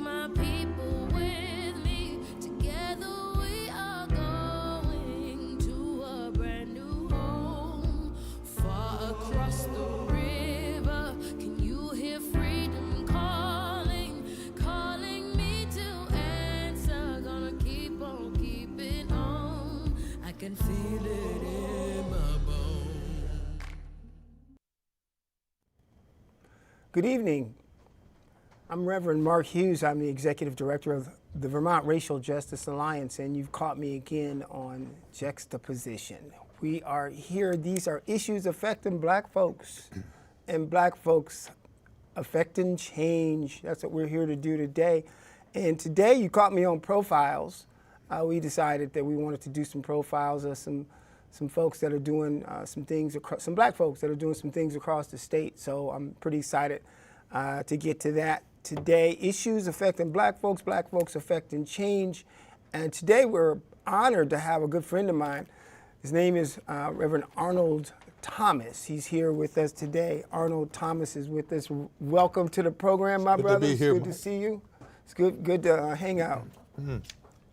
my people with me. Together we are going to a brand new home. Far across the river, can you hear freedom calling? Calling me to answer. Gonna keep on keeping on. I can feel it in my bones. Good evening. I'm Reverend Mark Hughes. I'm the Executive Director of the Vermont Racial Justice Alliance, and you've caught me again on Juxtaposition. We are here. These are issues affecting Black folks and Black folks affecting change. That's what we're here to do today. And today you caught me on profiles. We decided that we wanted to do some profiles of some folks that are doing some things, some Black folks that are doing some things across the state. So I'm pretty excited to get to that today. Issues affecting Black folks affecting change. And today we're honored to have a good friend of mine. His name is Reverend Arnold Thomas. He's here with us today. Arnold Thomas is with us. Welcome to the program, my brother. Good to be here. Good to see you. It's good to hang out. Mm-hmm.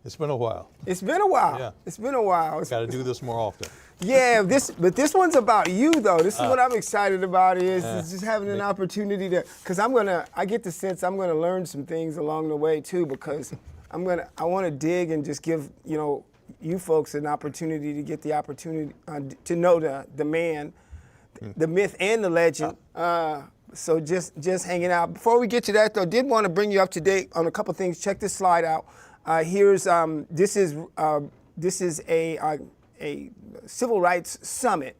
It's been a while. It's been a while. Yeah. It's been a while. Got to do this more often. Yeah, but this one's about you though. This is what I'm excited about is just having an opportunity to, because I get the sense I'm gonna learn some things along the way too, because I want to dig and just give you folks an opportunity to get the opportunity to know the man, the myth and the legend. So just hanging out. Before we get to that though, did want to bring you up to date on a couple things. Check this slide out. This is a civil rights summit,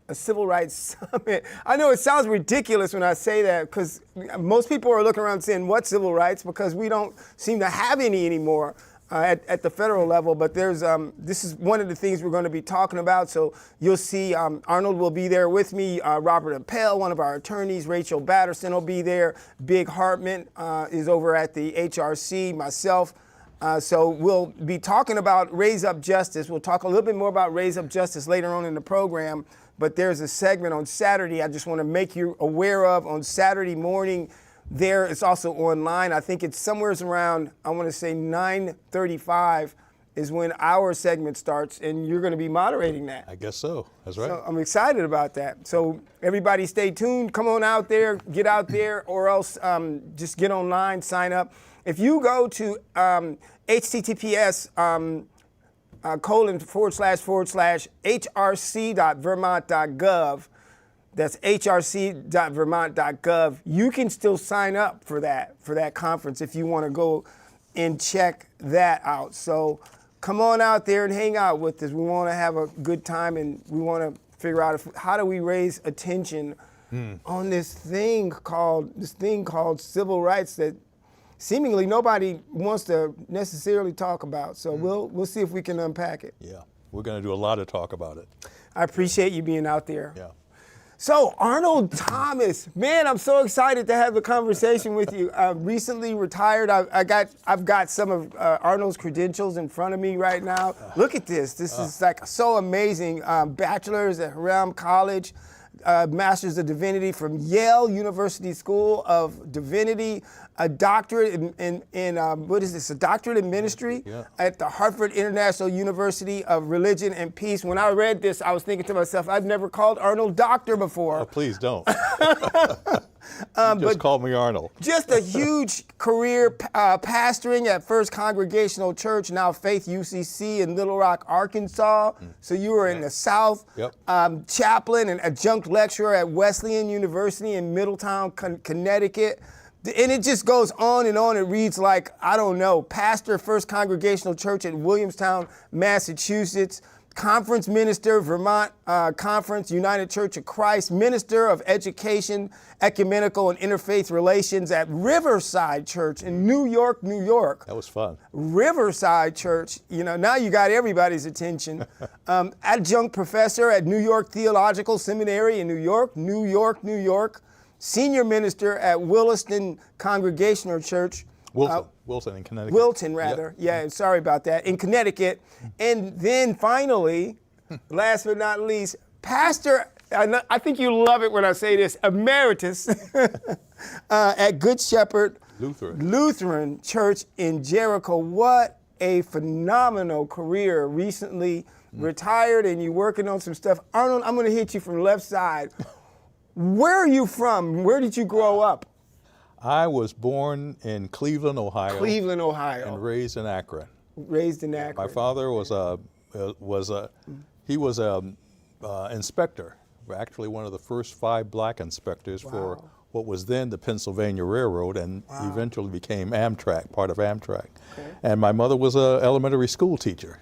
I know it sounds ridiculous when I say that because most people are looking around saying, what civil rights? Because we don't seem to have any anymore at the federal level. But this is one of the things we're going to be talking about. So you'll see Arnold will be there with me, Robert Appel, one of our attorneys, Rachel Batterson will be there, Big Hartman is over at the HRC, myself. So we'll be talking about Raise Up Justice. We'll talk a little bit more about Raise Up Justice later on in the program, but there's a segment on Saturday I just want to make you aware of on Saturday morning. There, it's also online. I think it's somewhere around, I want to say 9:35 is when our segment starts, and you're going to be moderating that. I guess so. That's right. So I'm excited about that. So everybody stay tuned. Come on out there, get out there, or else just get online, sign up. If you go to https://hrc.vermont.gov, that's hrc.vermont.gov, you can still sign up for that conference if you want to go and check that out. So come on out there and hang out with us. We want to have a good time, and we want to figure out how do we raise attention on this thing called civil rights that seemingly nobody wants to necessarily talk about. So we'll see if we can unpack it. Yeah, we're going to do a lot of talk about it. I appreciate you being out there. Yeah. So Arnold Thomas, man, I'm so excited to have the conversation with you. Recently retired. I've got some of Arnold's credentials in front of me right now. Look at this. This is like so amazing. Bachelor's at Haram College. Master's of Divinity from Yale University School of Divinity, a doctorate in what is this? A doctorate in ministry at the Hartford International University of Religion and Peace. When I read this, I was thinking to myself, I've never called Arnold doctor before. Oh, please don't. Just call me Arnold. Just a huge career pastoring at First Congregational Church, now Faith UCC in Little Rock, Arkansas. So you were in the South. Yep. Chaplain and adjunct lecturer at Wesleyan University in Middletown, Connecticut. And it just goes on and on. It reads like, I don't know, pastor, First Congregational Church at Williamstown, Massachusetts, conference minister, Vermont Conference, United Church of Christ, minister of education, ecumenical and interfaith relations at Riverside Church in New York, New York. That was fun. Riverside Church, now you got everybody's attention. Adjunct professor at New York Theological Seminary in New York, New York, New York. Senior minister at Williston Congregational Church. Wilton in Connecticut. Wilton, rather. Yep. Yeah, sorry about that. In Connecticut. And then finally, last but not least, pastor, I think you love it when I say this, emeritus at Good Shepherd Lutheran Church in Jericho. What a phenomenal career. Recently retired and you're working on some stuff. Arnold, I'm going to hit you from the left side. Where are you from? Where did you grow up? I was born in Cleveland, Ohio. Cleveland, Ohio. And raised in Akron. Raised in Akron. My father was inspector. Actually, one of the first 5 black inspectors for what was then the Pennsylvania Railroad, and eventually became Amtrak, part of Amtrak. Okay. And my mother was an elementary school teacher,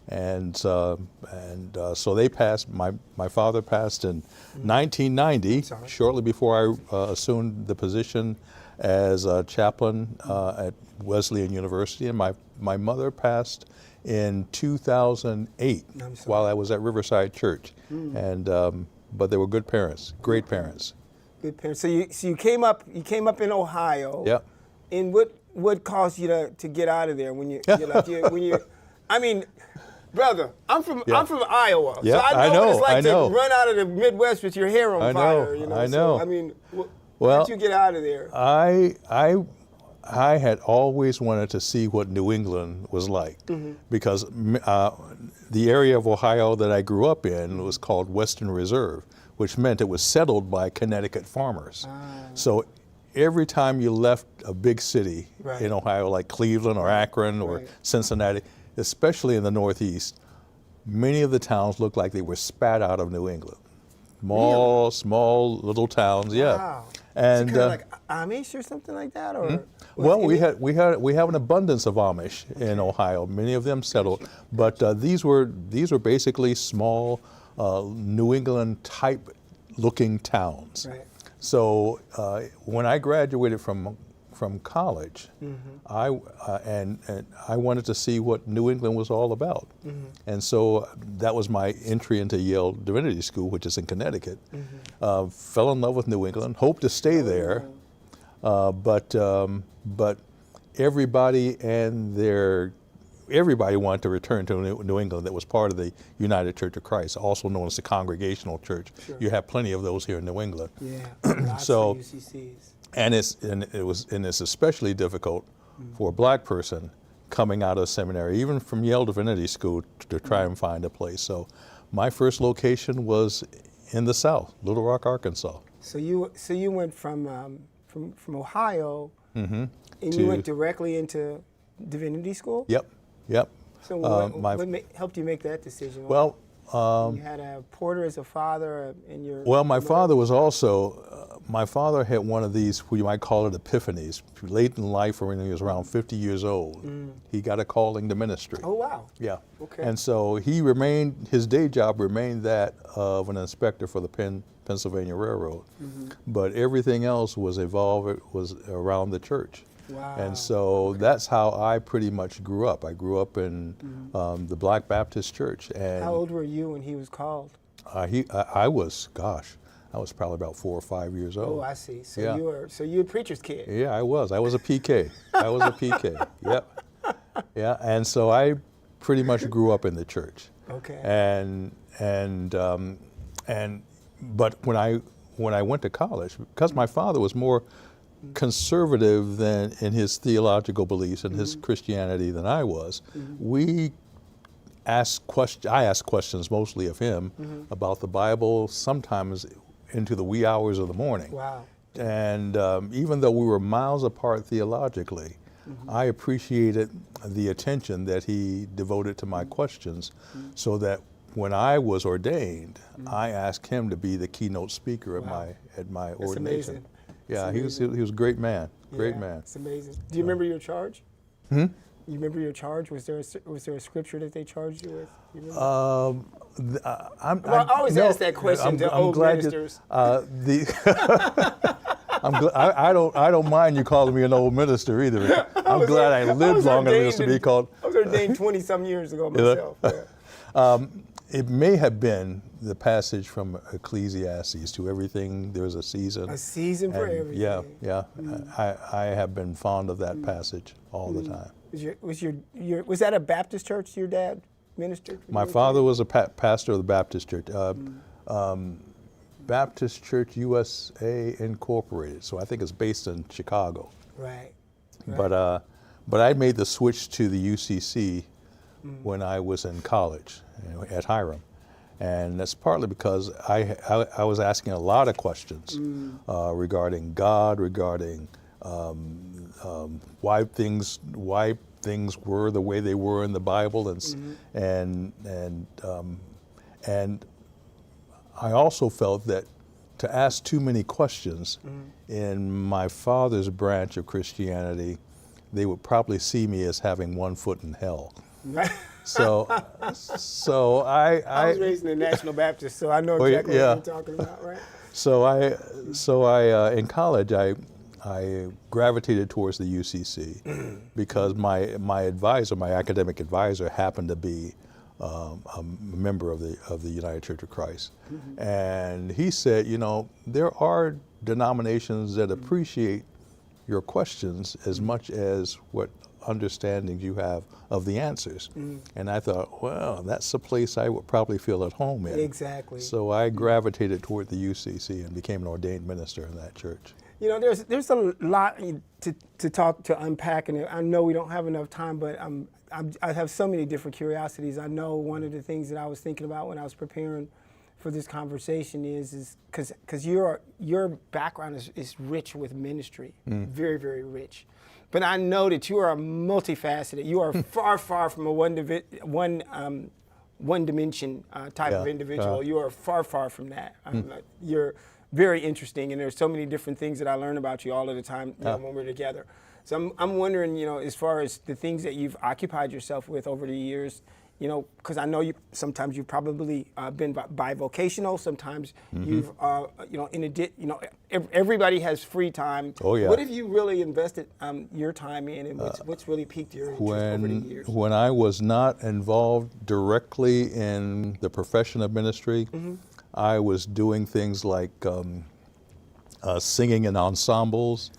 and so they passed. My father passed in 1990, shortly before I assumed the position as a chaplain at Wesleyan University, and my mother passed in 2008 while I was at Riverside Church, and but they were good parents, great parents. Good parents. So you came up in Ohio. Yep. And what caused you to get out of there when you I mean, brother, I'm from Iowa, so I know what it's like to run out of the Midwest with your hair on fire. I know. So, I mean, why did you get out of there? I had always wanted to see what New England was like, because the area of Ohio that I grew up in was called Western Reserve, which meant it was settled by Connecticut farmers. So every time you left a big city in Ohio, like Cleveland or Akron or Cincinnati, especially in the Northeast, many of the towns looked like they were spat out of New England. Small little towns, Wow. And kind of like Amish or something like that, or well, we have an abundance of Amish in Ohio. Many of them settled, but these were basically small New England type looking towns. Right. So when I graduated from college, I wanted to see what New England was all about, and so that was my entry into Yale Divinity School, which is in Connecticut. Fell in love with New England, hoped to stay there, but everybody wanted to return to New England that was part of the United Church of Christ, also known as the Congregational Church. Sure. You have plenty of those here in New England. Yeah, lots of UCCs. And it's especially difficult for a black person coming out of seminary, even from Yale Divinity School, to try and find a place. So my first location was in the South, Little Rock, Arkansas. So you went from Ohio, and you went directly into Divinity School? Yep. So what helped you make that decision? Well, you had a Porter as a father, and your my father was also. My father had one of these, what you might call it, epiphanies. Late in life, when he was around 50 years old, he got a calling to ministry. Oh wow! Yeah. Okay. And so his day job remained that of an inspector for the Pennsylvania Railroad, but everything else was around the church. Wow. And so that's how I pretty much grew up. I grew up in the Black Baptist Church. And how old were you when he was called? I was probably about 4 or 5 years old. Oh, I see. So you were a preacher's kid. Yeah, I was. I was a PK. Yep. Yeah, and so I pretty much grew up in the church. Okay. But when I went to college, because my father was more conservative than in his theological beliefs and his Christianity than I was, I asked questions mostly of him about the Bible, sometimes into the wee hours of the morning. Wow. And even though we were miles apart theologically, I appreciated the attention that he devoted to my questions, so that when I was ordained, I asked him to be the keynote speaker at my ordination. Amazing. Yeah, he was a great man. Great man. It's amazing. Do you remember your charge? You remember your charge? Was there a scripture that they charged you with? You remember? I always ask that question to old ministers. I don't mind you calling me an old minister either. I'm glad I lived long enough to be called. I was ordained 20-some years ago myself. It may have been the passage from Ecclesiastes, to everything there's a season. A season for everything. Yeah. I have been fond of that passage all the time. Was that a Baptist church your dad ministered? My father was a pastor of the Baptist church. Baptist Church USA Incorporated. So I think it's based in Chicago. Right. But I made the switch to the UCC when I was in college at Hiram. And that's partly because I was asking a lot of questions regarding God, regarding why things were the way they were in the Bible, and I also felt that to ask too many questions in my father's branch of Christianity, they would probably see me as having one foot in hell. So I was raised in the National Baptist, so I know exactly what you're talking about, right? So I in college I gravitated towards the UCC because my advisor, my academic advisor, happened to be a member of the United Church of Christ, and he said, you know, there are denominations that appreciate your questions as much as what understandings you have of the answers. And I thought, well, that's a place I would probably feel at home in. Exactly. So I gravitated toward the UCC and became an ordained minister in that church. You know, there's a lot to unpack, and I know we don't have enough time, but I have so many different curiosities. I know one of the things that I was thinking about when I was preparing for this conversation is because your background is rich with ministry, very, very rich. But I know that you are multifaceted. You are far, far from a one dimension type of individual. You are far, far from that. You're very interesting, and there's so many different things that I learn about you all of the time when we're together. So I'm wondering, you know, as far as the things that you've occupied yourself with over the years, you know, because I know sometimes you've probably been bivocational. Sometimes you've, everybody has free time. Oh, yeah. What have you really invested your time in, and what's really piqued your interest over the years? When I was not involved directly in the profession of ministry, I was doing things like singing in ensembles,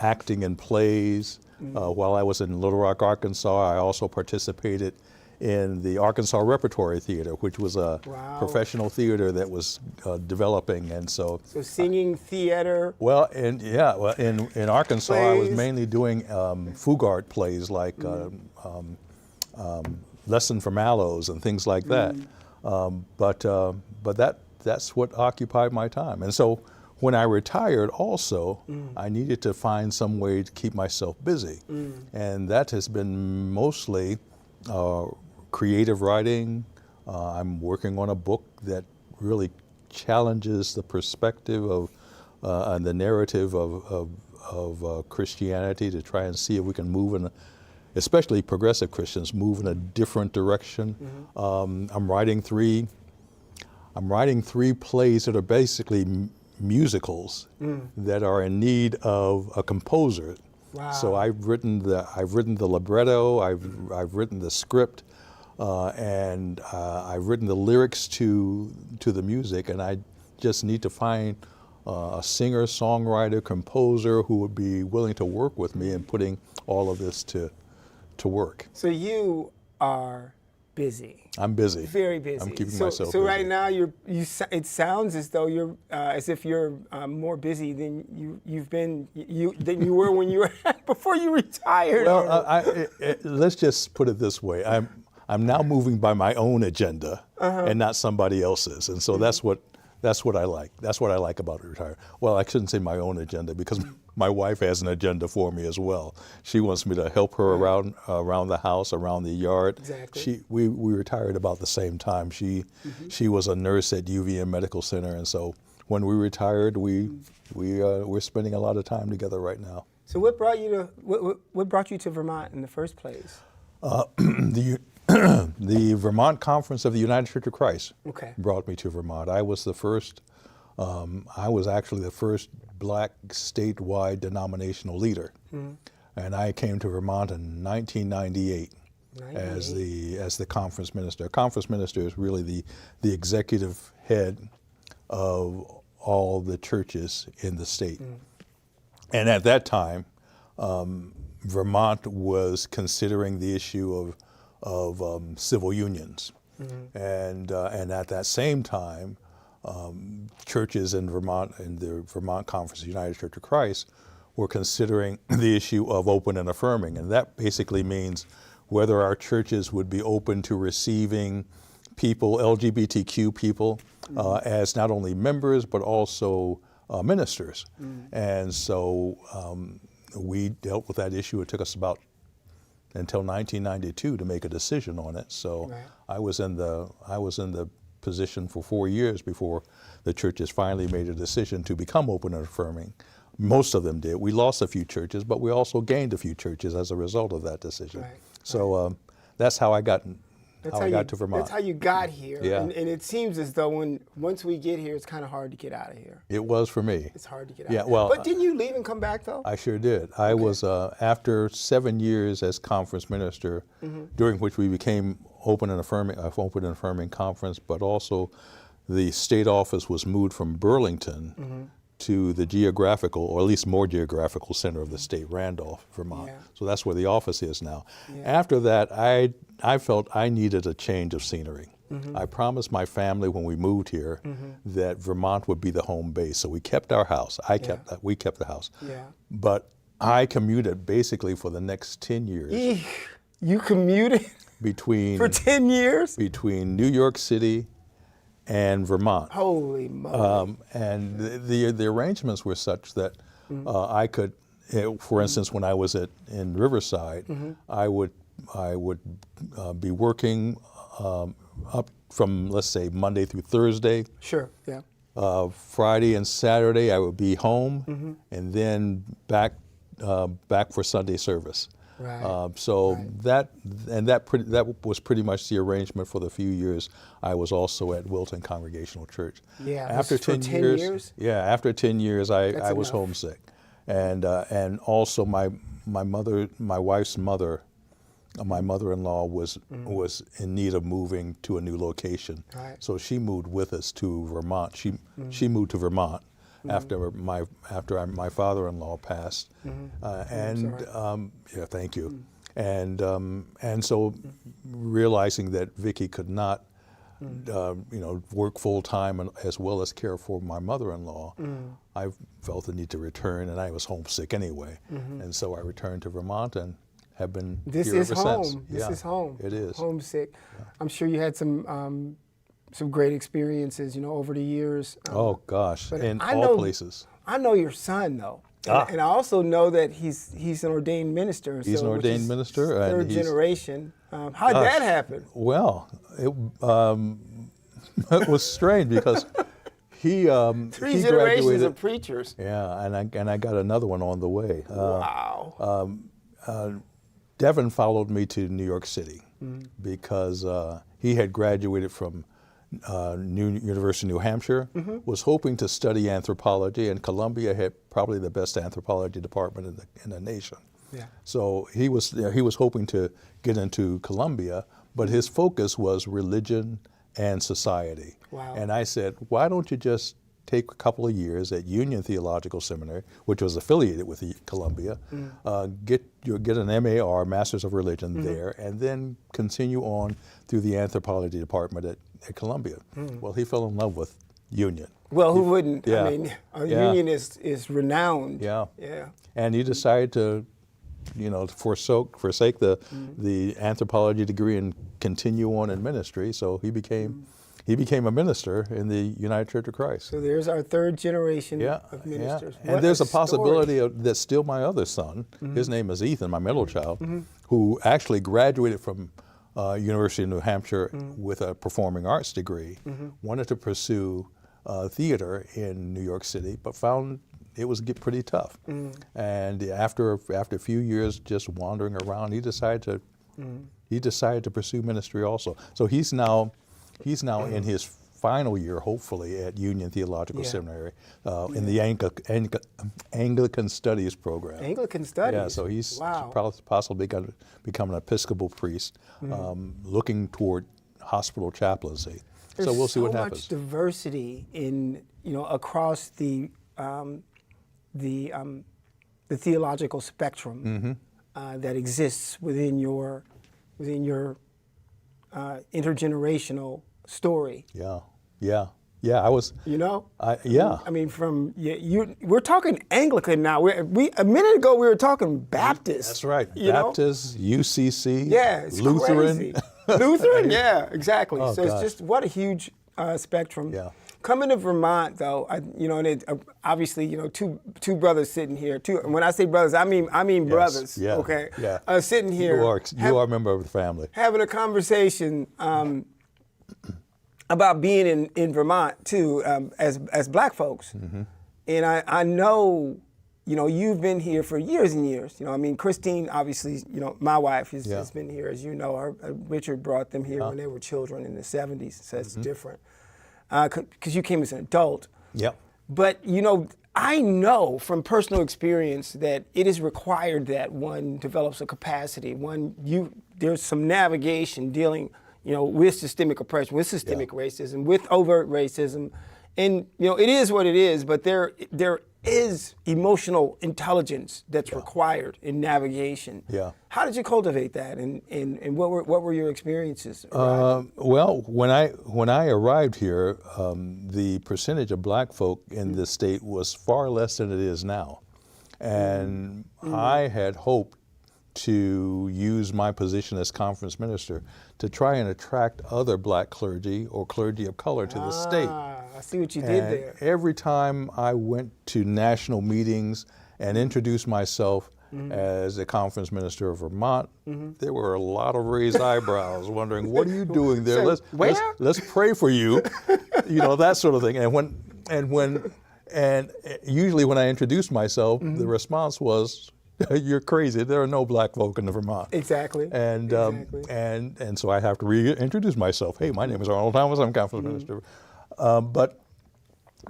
acting in plays. While I was in Little Rock, Arkansas, I also participated in the Arkansas Repertory Theater, which was a professional theater that was developing, and so singing theater. Well, in Arkansas, plays. I was mainly doing Fugard plays like Lesson for Mallows and things like that. But that's what occupied my time, and so. When I retired also, I needed to find some way to keep myself busy. And that has been mostly creative writing. I'm working on a book that really challenges the perspective of and the narrative of Christianity to try and see if we can move especially progressive Christians, move in a different direction. I'm writing three plays that are basically musicals that are in need of a composer. Wow. So I've written the libretto, I've written the script, and I've written the lyrics to the music, and I just need to find a singer, songwriter, composer who would be willing to work with me in putting all of this to work. So you are busy. I'm busy. Very busy. I'm keeping myself busy. So right now it sounds as though you're as if you're more busy than you've been than you were when you were before you retired. Well, let's just put it this way. I'm now moving by my own agenda and not somebody else's, and so that's what I like. That's what I like about retirement. Well, I shouldn't say my own agenda because my wife has an agenda for me as well. She wants me to help her around the house, around the yard. Exactly. We retired about the same time. She was a nurse at UVM Medical Center, and so when we retired, we're spending a lot of time together right now. So what brought you to Vermont in the first place? The Vermont Conference of the United Church of Christ brought me to Vermont. I was actually the first black statewide denominational leader, and I came to Vermont in 1998 as the conference minister. A conference minister is really the executive head of all the churches in the state. And at that time, Vermont was considering the issue of civil unions, and at that same time, churches in Vermont, in the Vermont Conference of the United Church of Christ, were considering the issue of open and affirming. And that basically means whether our churches would be open to receiving people, LGBTQ people, as not only members, but also ministers. And so we dealt with that issue. It took us about until 1992 to make a decision on it. So I was in the position for 4 years before the churches finally made a decision to become open and affirming. Most of them did. We lost a few churches, but we also gained a few churches as a result of that decision. So that's how I got to Vermont. That's how you got here. Yeah. And it seems as though once we get here, it's kind of hard to get out of here. It was for me. It's hard to get out. Yeah, well, but didn't you leave and come back though? I sure did. I was after 7 years as conference minister, during which we became open and affirming conference, but also the state office was moved from Burlington to the geographical, or at least more geographical center of the state, Randolph, Vermont. So that's where the office is now. After that, I felt I needed a change of scenery. I promised my family when we moved here that Vermont would be the home base. So we kept our house. We kept the house. But I commuted basically for the next 10 years. You commuted for 10 years? Between New York City and Vermont. Holy moly. And the arrangements were such that I could, for instance, when I was in Riverside, I would be working up from, let's say, Monday through Thursday. Sure, yeah. Friday and Saturday I would be home, and then back for Sunday service. That was pretty much the arrangement for the few years I was also at Wilton Congregational Church. After 10 years. Yeah, after 10 years I was homesick, and also my wife's mother, my mother-in-law was in need of moving to a new location. So she moved with us to Vermont. She moved to Vermont after my father-in-law passed, thank you. And so realizing that Vicki could not, work full time as well as care for my mother-in-law, I felt the need to return, and I was homesick anyway, and so I returned to Vermont and have been here ever since. This is home. It is. Homesick. I'm sure you had some great experiences, over the years. Oh gosh, in all places. I know your son though, and I also know that he's an ordained minister. He's an ordained minister, third generation. How'd that happen? Well, it was strange because he three generations of preachers. Yeah, and I got another one on the way. Wow. Devin followed me to New York City because he had graduated from University of New Hampshire, was hoping to study anthropology, and Columbia had probably the best anthropology department in the nation. So he was hoping to get into Columbia, but his focus was religion and society. And I said, why don't you just take a couple of years at Union Theological Seminary, which was affiliated with Columbia, get an MAR, Masters of Religion there, and then continue on through the anthropology department at Columbia. Well, he fell in love with Union. Well, who wouldn't? I mean, Union is renowned. And he decided to, forsake the anthropology degree and continue on in ministry. So he became a minister in the United Church of Christ. So there's our third generation of ministers. And there's a possibility that's still my other son. His name is Ethan, my middle child, who actually graduated from University of New Hampshire with a performing arts degree, wanted to pursue theater in New York City, but found it was pretty tough. And after a few years just wandering around, he decided to pursue ministry also. So he's now in his final year, hopefully, at Union Theological Seminary in the Anglican Studies program. Anglican Studies? Yeah, so he's possibly going to become an Episcopal priest, looking toward hospital chaplaincy. So we'll see what happens. There's so much diversity in, across the theological spectrum that exists within your intergenerational story. Yeah, I was. You know? Yeah. I mean, we're talking Anglican now. We a minute ago we were talking Baptist. That's right. You know? Baptist, UCC, Yeah, it's Lutheran. crazy. Lutheran, yeah, exactly. Oh, so it's gosh. just what a huge spectrum. Yeah. Coming to Vermont, though, obviously, two brothers sitting here. And when I say brothers, I mean Yes, brothers. yeah, Okay. yeah. Sitting here. You are a member of the family. Having a conversation about being in Vermont too, as Black folks. Mm-hmm. And I know, you've been here for years and years. I mean, Christine, obviously, my wife has been here, as you know. Richard brought them here when they were children in the 70s, so it's different. Because you came as an adult. Yep. But, I know from personal experience that it is required that one develops a capacity. There's some navigation dealing, with systemic oppression, with systemic racism, with overt racism. And, it is what it is, but there is emotional intelligence that's required in navigation. Yeah. How did you cultivate that, and what were your experiences? Well, when I arrived here, the percentage of Black folk in this state was far less than it is now, and I had hoped to use my position as conference minister to try and attract other Black clergy or clergy of color to the state. I see what you did there. Every time I went to national meetings and introduced myself as a conference minister of Vermont, there were a lot of raised eyebrows, wondering, "What are you doing there? Let's pray for you," that sort of thing. And usually when I introduced myself, the response was, "You're crazy. There are no Black folk in Vermont." Exactly. And so I have to reintroduce myself. "Hey, my name is Arnold Thomas. I'm conference minister."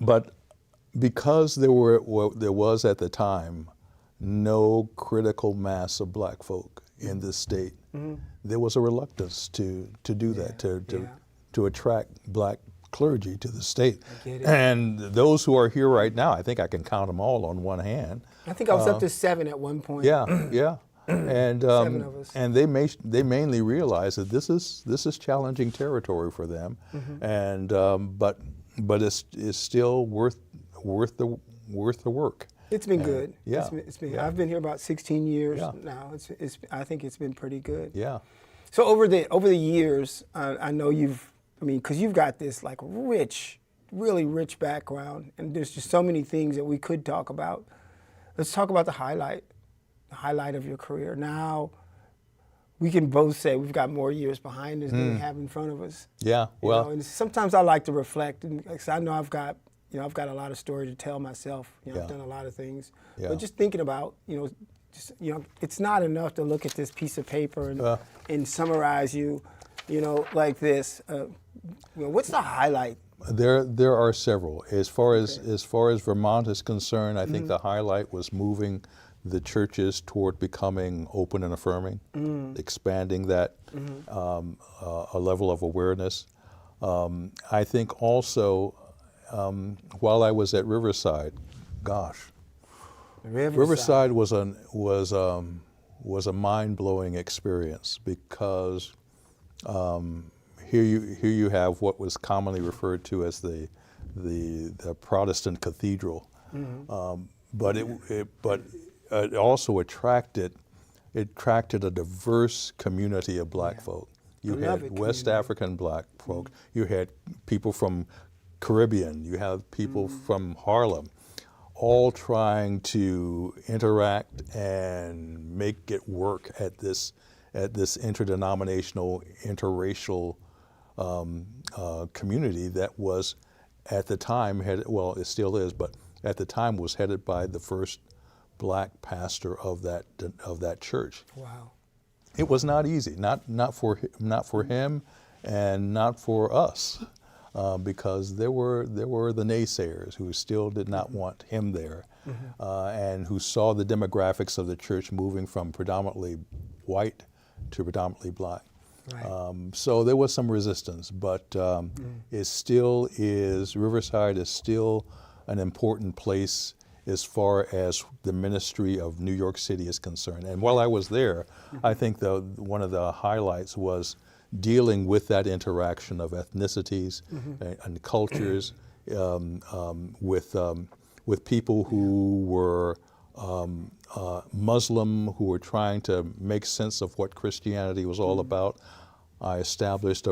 But because there was at the time no critical mass of Black folk in this state, there was a reluctance to do that, to attract Black clergy to the state. I get it. And those who are here right now, I think I can count them all on one hand. I think I was up to 7 at one point. Yeah. And 7 of us. and they mainly realize that this is challenging territory for them, and but it's still worth the work. It's been good. Yeah. It's been. I've been here about 16 years now. I think it's been pretty good. Yeah. So over the years, I know because you've got this like really rich background, and there's just so many things that we could talk about. Let's talk about the highlight of your career. Now, we can both say we've got more years behind us than we have in front of us. Yeah. Well. And sometimes I like to reflect, and 'cause I know I've got a lot of story to tell myself. I've done a lot of things. Yeah. But just thinking about, it's not enough to look at this piece of paper and summarize you, like this. What's the highlight? There are several. As far as Vermont is concerned, I think the highlight was moving the churches toward becoming open and affirming, expanding that a level of awareness. I think also while I was at Riverside, Riverside was a mind-blowing experience because here you have what was commonly referred to as the Protestant cathedral, but it also attracted a diverse community of Black folk. You had West African Black folk. You had people from Caribbean. You have people from Harlem, all trying to interact and make it work at this interdenominational, interracial community that was at the time it still is, but at the time was headed by the first Black pastor of that church. Wow. It was not easy, not for him, and not for us, because there were the naysayers who still did not want him there, and who saw the demographics of the church moving from predominantly white to predominantly Black. Right. So there was some resistance, but it still is. Riverside is still an important place as far as the ministry of New York City is concerned. And while I was there, I think one of the highlights was dealing with that interaction of ethnicities and cultures, with people who were Muslim, who were trying to make sense of what Christianity was all about. I established,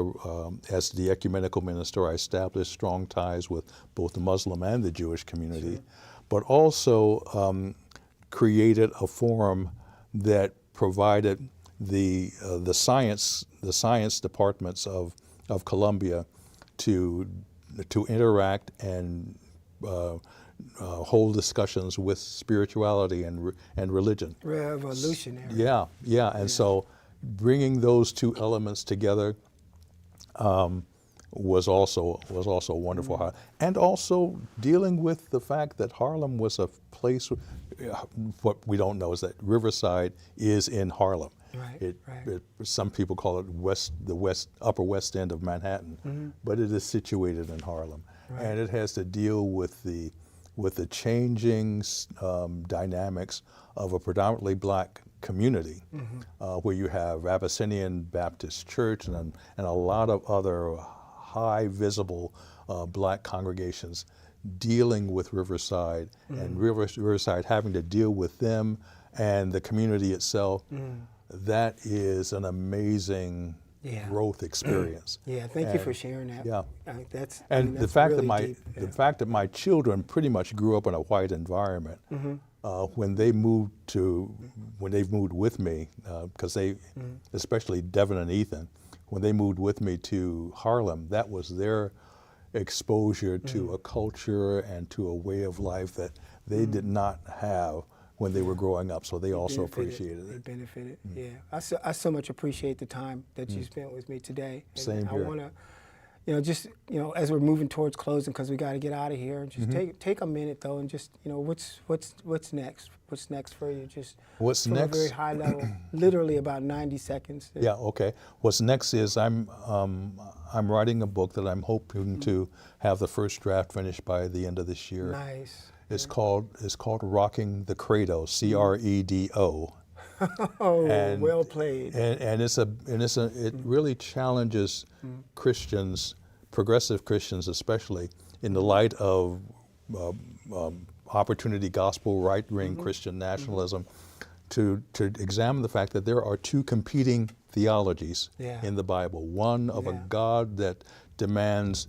as the ecumenical minister, I established strong ties with both the Muslim and the Jewish community, but also created a forum that provided the science departments of Columbia to interact and hold discussions with spirituality and religion. Revolutionary. Yeah, and so bringing those two elements together was also wonderful. And also dealing with the fact that Harlem was a place, what we don't know is that Riverside is in Harlem. Some people call it the upper west end of Manhattan, but it is situated in Harlem. And it has to deal with the changing dynamics of a predominantly black community, where you have Abyssinian Baptist Church and a lot of other high visible black congregations dealing with Riverside, and Riverside having to deal with them and the community itself. That is an amazing growth experience. Thank you for sharing that. That's that's the fact really that the fact that my children pretty much grew up in a white environment. When they've moved with me, because they, especially Devin and Ethan, when they moved with me to Harlem, that was their exposure to a culture and to a way of life that they did not have when they were growing up, so they also appreciated it. They benefited, I so much appreciate the time that you spent with me today. And Same here. I want to, as we're moving towards closing, because we got to get out of here, just take a minute though, and just, what's next? What's next for you? Just what's from next? a very high level, literally about 90 seconds. Yeah. Okay. What's next is I'm writing a book that I'm hoping to have the first draft finished by the end of this year. Nice. It's called Rocking the Credo, CREDO. Oh, well played. And it really challenges Christians, progressive Christians especially, in the light of opportunity gospel, right-wing Christian nationalism, to examine the fact that there are two competing theologies in the Bible. One of a God that demands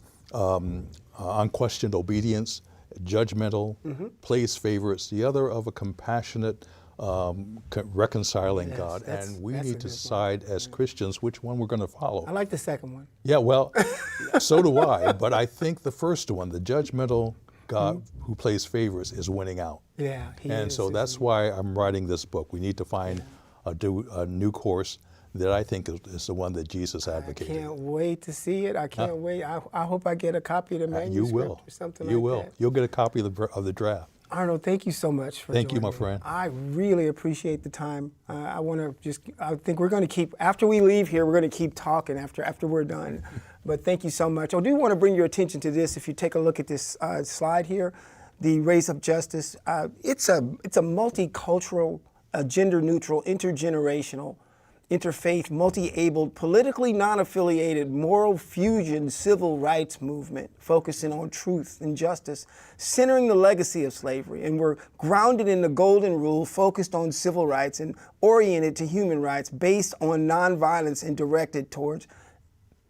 unquestioned obedience, judgmental, plays favorites. The other of a compassionate, reconciling God. And we need to decide as Christians which one we're going to follow. I like the second one. Yeah, well, so do I. But I think the first one, the judgmental God who plays favorites, is winning out. Yeah, he and is, so that's why I'm writing this book. We need to find a new course that I think is the one that Jesus advocated. I can't wait to see it. I can't wait. I hope I get a copy of the manuscript you will. or something you like will. that. You'll get a copy of the draft. Arnold, thank you so much for Thank you, my joining me. friend. I really appreciate the time. I think we're going to keep, after we leave here, we're going to keep talking after we're done. But thank you so much. I do want to bring your attention to this. If you take a look at this slide here, the Raise Up Justice, it's a multicultural, gender-neutral, intergenerational, interfaith, multi-abled, politically non-affiliated, moral fusion civil rights movement focusing on truth and justice, centering the legacy of slavery. And we're grounded in the golden rule, focused on civil rights and oriented to human rights based on nonviolence and directed towards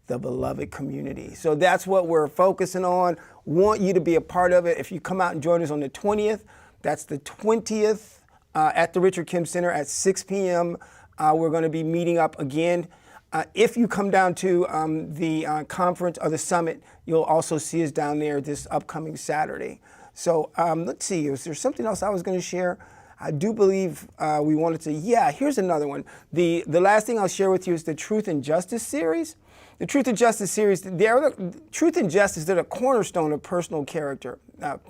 the beloved community. So that's what we're focusing on. Want you to be a part of it. If you come out and join us on the 20th, that's the 20th at the Richard Kim Center at 6 p.m. We're going to be meeting up again. If you come down to the conference or the summit, you'll also see us down there this upcoming Saturday. So let's see, is there something else I was going to share? I do believe we wanted to, here's another one. The last thing I'll share with you is the Truth and Justice series. The Truth and Justice series, Truth and Justice, they're the cornerstone of personal character,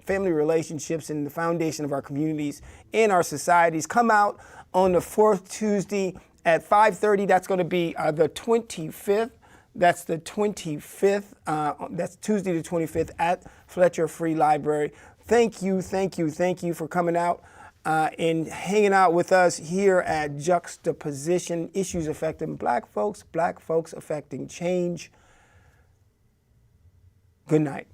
family relationships, and the foundation of our communities and our societies. Come out on the fourth Tuesday at 5:30. That's going to be the 25th. That's the 25th. That's Tuesday the 25th at Fletcher Free Library. Thank you for coming out. and hanging out with us here at Juxtaposition, issues affecting black folks affecting change. Good night.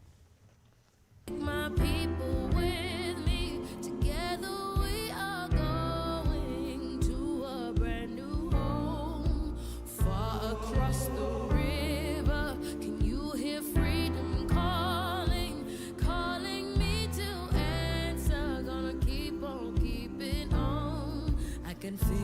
My people with me, together we are going to a brand new home, far across the river. Can you hear freedom calling, calling me to answer? Gonna keep on keeping on. I can feel